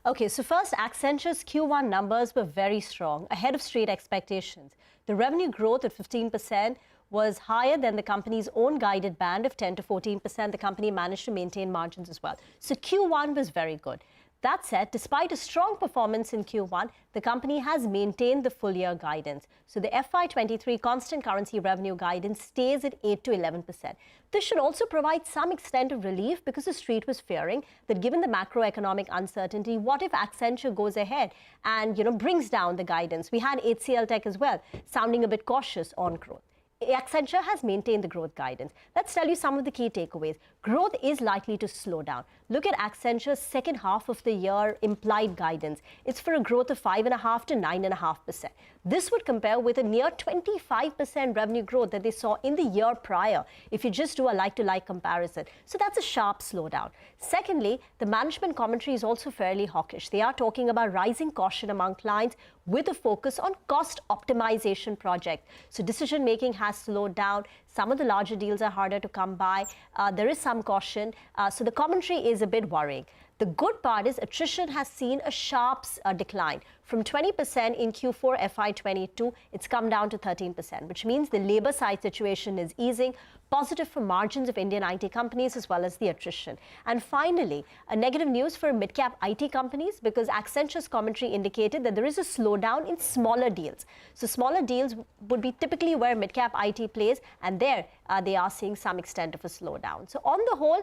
Okay, so first, Accenture's Q1 numbers were very strong, ahead of street expectations. The revenue growth at 15% was higher than the company's own guided band of 10 to 14%. The company managed to maintain margins as well. So Q1 was very good. That said, despite a strong performance in Q1, the company has maintained the full year guidance. So the FY23 constant currency revenue guidance stays at 8 to 11%. This should also provide some extent of relief because the street was fearing that given the macroeconomic uncertainty, what if Accenture goes ahead and brings down the guidance? We had HCL Tech as well, sounding a bit cautious on growth. Accenture has maintained the growth guidance. Let's tell you some of the key takeaways. Growth is likely to slow down. Look at Accenture's second half of the year implied guidance. It's for a growth of 5.5 to 9.5%. This would compare with a near 25% revenue growth that they saw in the year prior, if you just do a like-to-like comparison. So that's a sharp slowdown. Secondly, the management commentary is also fairly hawkish. They are talking about rising caution among clients with a focus on cost optimization projects. So decision-making has slowed down. Some of the larger deals are harder to come by. There is some caution. So the commentary is a bit worrying. The good part is attrition has seen a sharp decline. From 20% in Q4 FY22, it's come down to 13%, which means the labor side situation is easing, positive for margins of Indian IT companies as well as the attrition. And finally, a negative news for mid-cap IT companies because Accenture's commentary indicated that there is a slowdown in smaller deals. So smaller deals would be typically where mid-cap IT plays, and there they are seeing some extent of a slowdown. So on the whole,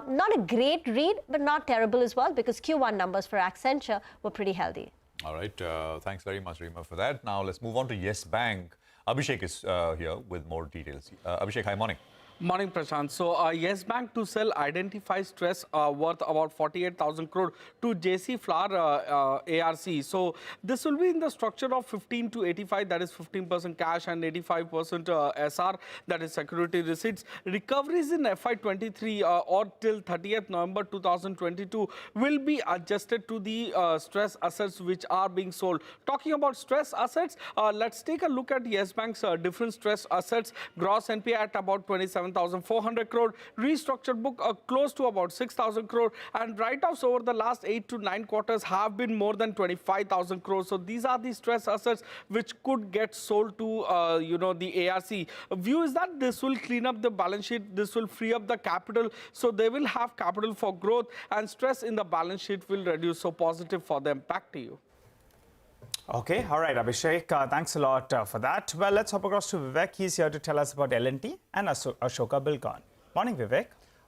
not a great read, but not terrible as well because Q1 numbers for Accenture were pretty healthy. All right. Thanks very much, Reema, for that. Now let's move on to Yes Bank. Abhishek is here with more details. Abhishek, hi, morning. Morning, Prashant. So, Yes Bank to sell identified stress worth about 48,000 crore to JC Flower ARC. So, this will be in the structure of 15 to 85, that is 15% cash and 85% SR, that is security receipts. Recoveries in FY23 or till 30th November 2022 will be adjusted to the stress assets which are being sold. Talking about stress assets, let's take a look at Yes Bank's different stress assets. Gross NPA at about 27,400 crore, restructured book close to about 6,000 crore, and write-offs over the last 8 to 9 quarters have been more than 25,000 crore. So these are the stress assets which could get sold to the ARC. View is that this will clean up the balance sheet, this will free up the capital, so they will have capital for growth, and stress in the balance sheet will reduce. So positive for them. Back to you. Okay, all right, Abhishek, thanks a lot for that. Well, let's hop across to Vivek. He's here to tell us about L&T and Ashoka Buildcon. Morning, Vivek.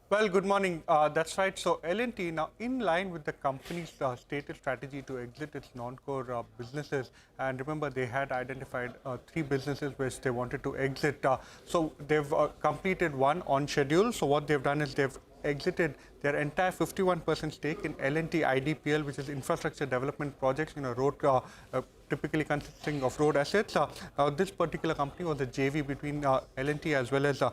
Well, good morning. That's right. So L&T, now in line with the company's stated strategy to exit its non-core businesses, and remember they had identified 3 businesses which they wanted to exit. So they've completed one on schedule. So what they've done is they've exited their entire 51% stake in L&T IDPL, which is infrastructure development projects, road typically consisting of road assets. This particular company was a JV between L&T as well as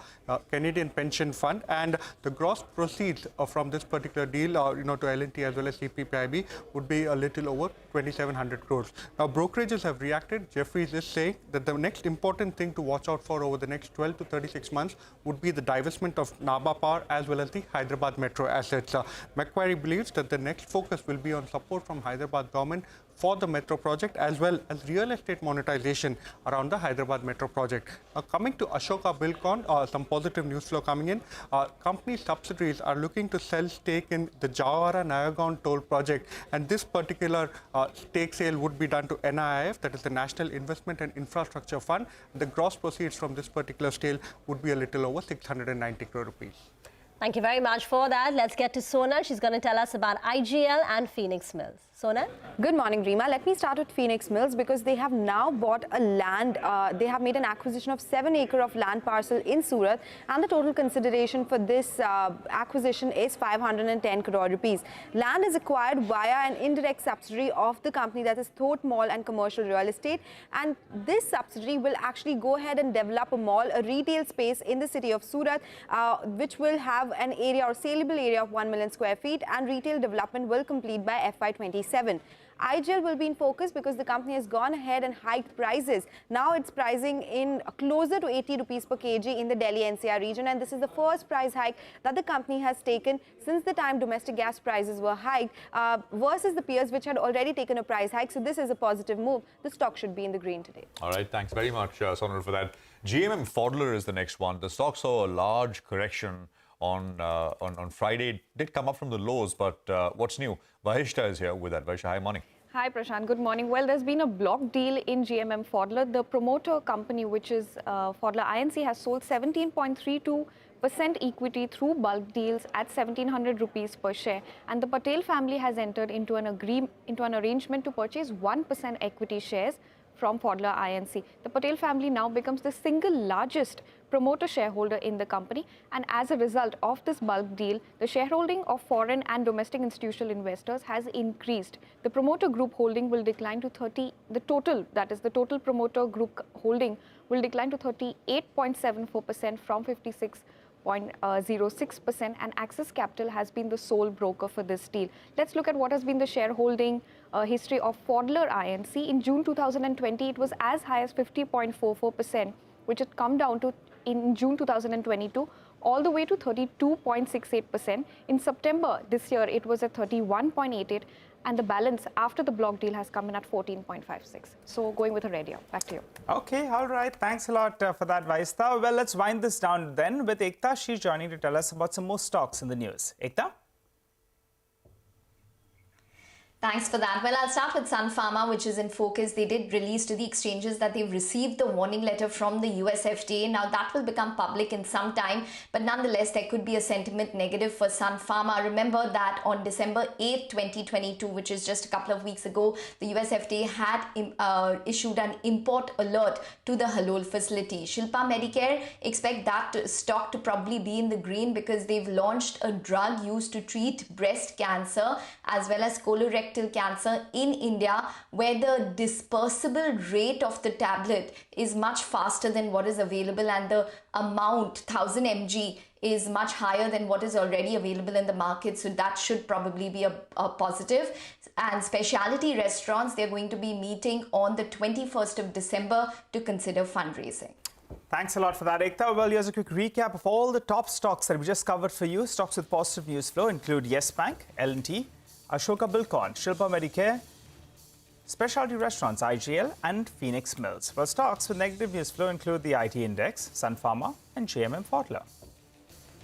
Canadian Pension Fund, and the gross proceeds from this particular deal, to L&T as well as CPPIB would be a little over 2,700 crores. Now, brokerages have reacted. Jefferies is saying that the next important thing to watch out for over the next 12 to 36 months would be the divestment of Nabha Power as well as the Hyderabad Metro assets. Macquarie believes that the next focus will be on support from Hyderabad government for the metro project as well as real estate monetization around the Hyderabad Metro project. Coming to Ashoka Buildcon, some positive news flow coming in. Company subsidiaries are looking to sell stake in the Jawara-Nayagaon toll project, and this particular stake sale would be done to NIIF, that is the National Investment and Infrastructure Fund. The gross proceeds from this particular sale would be a little over 690 crore rupees. Thank you very much for that. Let's get to Sonal. She's going to tell us about IGL and Phoenix Mills. Sonal? Good morning, Reema. Let me start with Phoenix Mills because they have now bought a land. They have made an acquisition of 7 acres of land parcel in Surat, and the total consideration for this acquisition is 510 crore rupees. Land is acquired via an indirect subsidiary of the company, that is Thoth Mall and Commercial Real Estate, and this subsidiary will actually go ahead and develop a mall, a retail space in the city of Surat, which will have an area or saleable area of 1 million square feet, and retail development will complete by FY26. 127. IGL will be in focus because the company has gone ahead and hiked prices. Now it's pricing in closer to 80 rupees per kg in the Delhi NCR region, and this is the first price hike that the company has taken since the time domestic gas prices were hiked versus the peers which had already taken a price hike. So this is a positive move. The stock should be in the green today. All right, thanks very much, Sonal, for that. GMM Pfaudler is the next one. The stock saw a large correction on Friday. It did come up from the lows, but what's new? Vahishta is here with that. Vahishta, hi, morning. Hi Prashant, good morning. Well, there's been a block deal in GMM Pfaudler. The promoter company, which is Pfaudler INC, has sold 17.32% equity through bulk deals at 1700 rupees per share, and the Patel family has entered into an arrangement to purchase 1% equity shares from Pfaudler INC. The Patel family now becomes the single largest promoter shareholder in the company, and as a result of this bulk deal, the shareholding of foreign and domestic institutional investors has increased. The promoter group holding will decline to 30, the total promoter group holding will decline to 38.74% from 56.06%, and Axis Capital has been the sole broker for this deal. Let's look at what has been the shareholding history of Pfaudler INC. In June 2020, it was as high as 50.44%, which had come down to in June 2022 all the way to 32.68%. In September this year, it was at 31.88%, and the balance after the block deal has come in at 14.56%. So going with a red year. Back to you. Okay, all right. Thanks a lot for that, Vahishta. Well, let's wind this down then with Ekta. She's joining to tell us about some more stocks in the news. Ekta? Thanks for that. Well, I'll start with Sun Pharma, which is in focus. They did release to the exchanges that they've received the warning letter from the US FDA. Now, that will become public in some time, but nonetheless, there could be a sentiment negative for Sun Pharma. Remember that on December 8, 2022, which is just a couple of weeks ago, the US FDA had issued an import alert to the Halol facility. Shilpa Medicare expect that stock to probably be in the green because they've launched a drug used to treat breast cancer as well as colorectal cancer in India, where the dispersible rate of the tablet is much faster than what is available, and the amount 1000 mg is much higher than what is already available in the market. So that should probably be a positive. And specialty restaurants, they're going to be meeting on the 21st of December to consider fundraising. Thanks a lot for that, Ekta. Well, here's a quick recap of all the top stocks that we just covered for you. Stocks with positive news flow include Yes Bank, L&T, Ashoka Buildcon, Shilpa Medicare, Specialty Restaurants, IGL, and Phoenix Mills. Well, stocks with negative news flow include the IT Index, Sun Pharma, and GMM Pfaudler.